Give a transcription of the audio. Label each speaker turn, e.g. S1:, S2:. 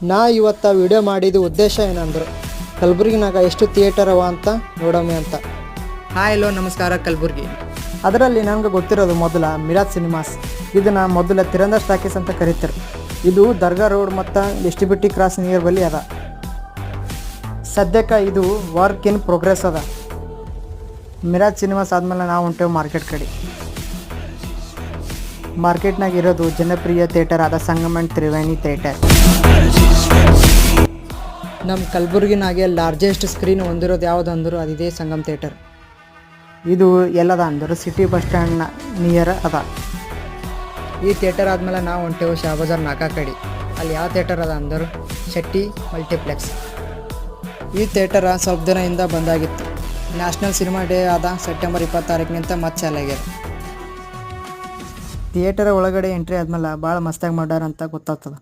S1: ನಾ ಇವತ್ತು ವಿಡಿಯೋ ಮಾಡಿದ ಉದ್ದೇಶ ಏನಂದ್ರೆ ಕಲಬುರ್ಗಿನಾಗ ಎಷ್ಟು ಥಿಯೇಟರ್ ಅವ ಅಂತ ನೋಡಮ್ಮೆ ಅಂತ.
S2: ಹಾಯ್ ಹಲೋ ನಮಸ್ಕಾರ ಕಲಬುರ್ಗಿ.
S1: ಅದರಲ್ಲಿ ನನಗೆ ಗೊತ್ತಿರೋದು ಮೊದಲ ಮಿರಾಜ್ ಸಿನಿಮಾಸ್. ಇದನ್ನು ಮೊದಲ ತಿರಂದಾಜ್ ಟಾಕೀಸ್ ಅಂತ ಕರೀತಾರೆ. ಇದು ದರ್ಗಾ ರೋಡ್ ಮತ್ತು ಡಿಸ್ಟ್ರಿಬ್ಯೂಟಿ ಕ್ರಾಸ್ ನಿಯರ್ ಬಳಿ ಅದ. ಸದ್ಯಕ್ಕೆ ಇದು ವರ್ಕ್ ಇನ್ ಪ್ರೋಗ್ರೆಸ್ ಅದ. ಮಿರಾಜ್ ಸಿನಿಮಾಸ್ ಆದಮೇಲೆ ನಾವು ಹೊಂಟೇವು ಮಾರ್ಕೆಟ್ ಕಡೆ. ಮಾರ್ಕೆಟ್ನಾಗ ಇರೋದು ಜನಪ್ರಿಯ ಥಿಯೇಟರ್ ಆದ ಸಂಗಮನ್ ತ್ರಿವೇಣಿ ಥಿಯೇಟರ್. ನಮ್ಮ ಕಲಬುರ್ಗಿನಾಗೆ ಲಾರ್ಜೆಸ್ಟ್ ಸ್ಕ್ರೀನ್ ಹೊಂದಿರೋದು ಯಾವುದು ಅಂದರು ಅದಿದೆ ಸಂಗಮ್ ಥಿಯೇಟರ್. ಇದು ಎಲ್ಲದ ಅಂದ್ರೆ ಸಿಟಿ ಬಸ್ ಸ್ಟ್ಯಾಂಡ್ನ ನಿಯರ್ ಅದ. ಈ ಥಿಯೇಟರ್ ಆದಮೇಲೆ ನಾವು ಹೊಂಟೇವು ಶಾಬಜಾರ್ ನಾಕಾ ಕಡೆ. ಅಲ್ಲಿ ಯಾವ ಥಿಯೇಟರ್ ಅದ ಅಂದ್ರೆ ಶೆಟ್ಟಿ ಮಲ್ಟಿಪ್ಲೆಕ್ಸ್. ಈ ಥಿಯೇಟರ್ ಸ್ವಲ್ಪ ದಿನದಿಂದ ಬಂದಾಗಿತ್ತು. ನ್ಯಾಷನಲ್ ಸಿನಿಮಾ ಡೇ ಆದ ಸೆಪ್ಟೆಂಬರ್ 26 ಮತ್ತೆ ಚಾಲಾಗ್ಯದ. ಥಿಯೇಟರ್ ಒಳಗಡೆ ಎಂಟ್ರಿ ಆದ್ಮೇಲೆ ಭಾಳ ಮಸ್ತಾಗಿ ಮಾಡ್ಯಾರ ಅಂತ ಗೊತ್ತಾಗ್ತದೆ.